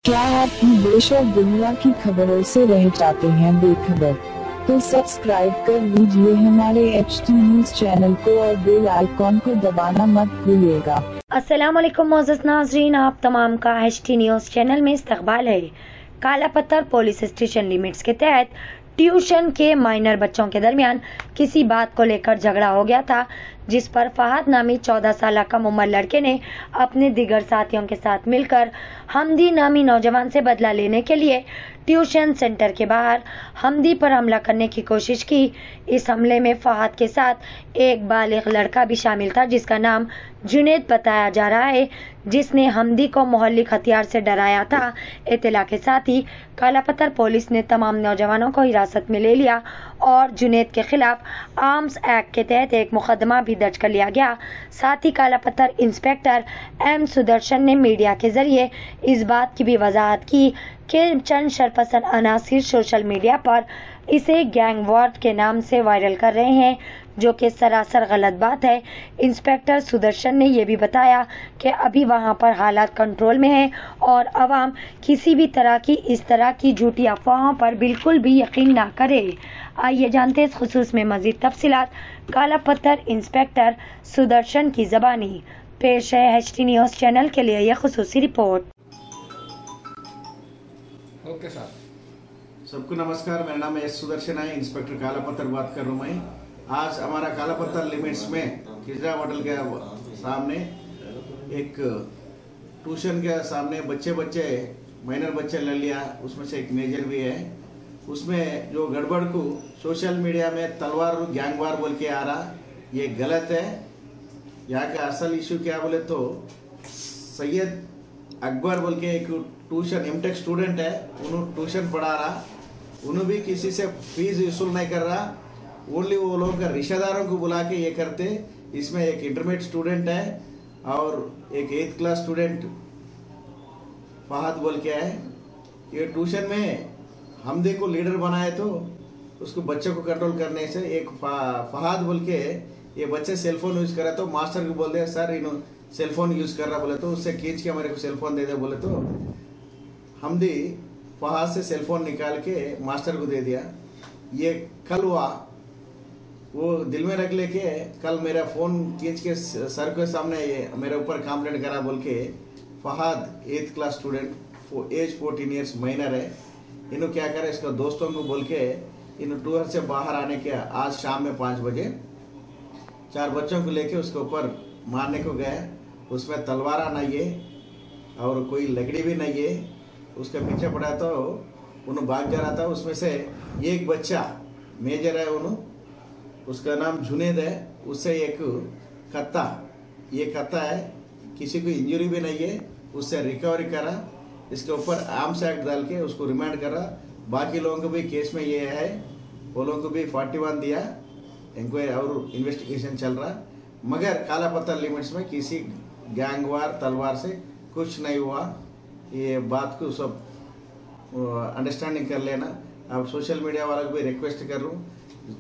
क्या आप भी देश और दुनिया की खबरों से रह जाते हैं बेखबर? तो सब्सक्राइब कर लीजिए हमारे HT न्यूज चैनल को और बेल आइकॉन को दबाना मत भूलिएगा। अस्सलाम वालेकुम मोअज़्ज़ज़ नाज़रीन, आप तमाम का HT न्यूज चैनल में इस्तकबाल है। काला पत्थर पुलिस स्टेशन लिमिट्स के तहत ट्यूशन के माइनर बच्चों के दरमियान किसी बात को लेकर झगड़ा हो गया था, जिस पर फहद नामी 14 साल कम उम्र लड़के ने अपने दीगर साथियों के साथ मिलकर हमदी नामी नौजवान से बदला लेने के लिए ट्यूशन सेंटर के बाहर हमदी पर हमला करने की कोशिश की। इस हमले में फहद के साथ एक बालिग लड़का भी शामिल था, जिसका नाम जुनैद बताया जा रहा है, जिसने हमदी को मोहल्लिक हथियार से डराया था। इत्तला के साथ ही काला पत्थर पुलिस ने तमाम नौजवानों को हिरासत में ले लिया और जुनैद के खिलाफ आर्म्स एक्ट के तहत एक मुकदमा भी दर्ज कर लिया गया। साथ ही काला पत्थर इंस्पेक्टर M सुदर्शन ने मीडिया के जरिए इस बात की भी वजाहत की कि चंद शरपसंद अनासिर सोशल मीडिया पर इसे गैंग वॉर के नाम से वायरल कर रहे हैं, जो कि सरासर गलत बात है। इंस्पेक्टर सुदर्शन ने यह भी बताया कि अभी वहां पर हालात कंट्रोल में है और अवाम किसी भी तरह की इस तरह की झूठी अफवाहों पर बिल्कुल भी यकीन ना करे। आइए जानते इस खुसूस में मजीद तफसीलात। काला पत्थर इंस्पेक्टर सुदर्शन की ज़बानी पेश है HT न्यूज चैनल के लिए यह खुसूसी रिपोर्ट। ओके सर, सबको नमस्कार। मेरा नाम S सुदर्शन है, इंस्पेक्टर काला पत्थर बात कर रहा हूँ मैं। आज हमारा काला पत्थर लिमिट्स में खिजरा होटल के सामने एक ट्यूशन के सामने बच्चे माइनर बच्चे ले लिया, उसमें से एक मेजर भी है। उसमें जो गड़बड़ को सोशल मीडिया में तलवार गैंग वार बोल के आ रहा, ये गलत है। यहाँ का असल इशू क्या बोले तो सैयद अकबर बोल के एक ट्यूशन M.Tech स्टूडेंट है, उन्होंने ट्यूशन पढ़ा रहा, उन्होंने भी किसी से फीस वसूल नहीं कर रहा, ओनली वो लोग का रिश्तेदारों को बुला के ये करते। इसमें एक इंटरमीडिएट स्टूडेंट है और एक 8th क्लास स्टूडेंट फहद बोल के है। ये ट्यूशन में हमदे को लीडर बनाए तो उसको बच्चों को कंट्रोल करने से एक फहद बोल के ये बच्चे सेलफोन यूज करा तो मास्टर को बोल दे सर इन सेलफोन यूज कर रहा बोले तो उससे खींच के मेरे को सेलफोन दे दे बोले तो हमदी फहद से सेलफोन निकाल के मास्टर को दे दिया। ये कल हुआ, वो दिल में रख लेके कल मेरा फोन खींच के सर के सामने मेरे ऊपर कंप्लेंट करा बोल के। Fahad 8th class student, age 14 years minor है। इन्हों क्या करे, इसका दोस्तों को बोल के इन टूर से बाहर आने के आज शाम में 5 बजे 4 बच्चों को लेके उसके ऊपर मारने को गए। उसमें तलवारा नहीं है और कोई लकड़ी भी नहीं है। उसके पीछे पड़ा तो उन्होंने भाग जा रहा था। उसमें से एक बच्चा मेजर है, उसका नाम जुनैद है, उससे एक कत्ता, ये कत्ता है, किसी को इंजरी भी नहीं है, उससे रिकवरी करा। इसके ऊपर आर्म्स एक्ट डाल के उसको रिमांड करा। बाकी लोगों को भी केस में ये है, वो लोगों को भी 41 दिया, इंक्वायरी और इन्वेस्टिगेशन चल रहा। मगर काला पत्थर लिमिट्स में किसी गैंगवार तलवार से कुछ नहीं हुआ। ये बात को सब अंडरस्टैंडिंग कर लेना। अब सोशल मीडिया वालों को भी रिक्वेस्ट कर रहा हूँ,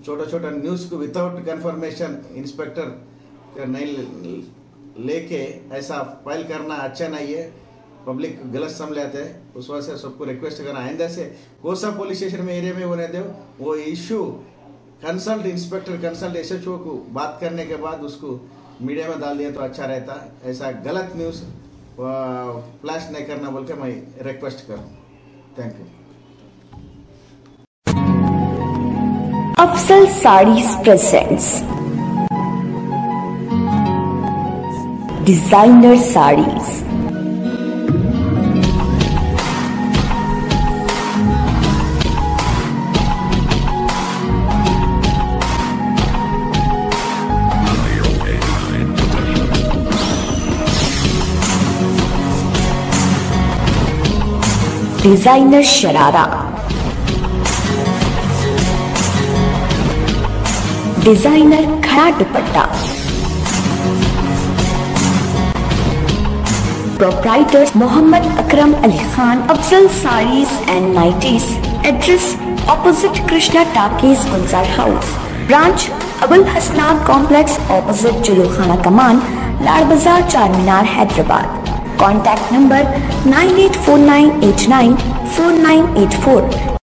छोटा न्यूज़ को विदाउट कंफर्मेशन इंस्पेक्टर नहीं लेके ऐसा फाइल करना अच्छा नहीं है। पब्लिक गलत समझ लेते हैं, उस वजह से सबको रिक्वेस्ट करना आइंदा से कोसा पुलिस स्टेशन में एरिया में होने दो। वो issue consult inspector consult SHO को बात करने के बाद उसको मीडिया में डाल दिया तो अच्छा रहता। ऐसा गलत न्यूज़ फ्लैश नहीं करना बोल के मैं रिक्वेस्ट करूँ। Thank you. Afsal Sarees presents designer Sarees, designer sharara, designer khada dupatta, proprietor Mohammad Akram Ali Khan, Afzal Sarees and nighties. Address opposite Krishna talkies Gulzar house, branch Abul Hasnat complex opposite Julukhana Kaman, Lad Bazaar, चार मीनार, हैदराबाद। Contact number 9849894984.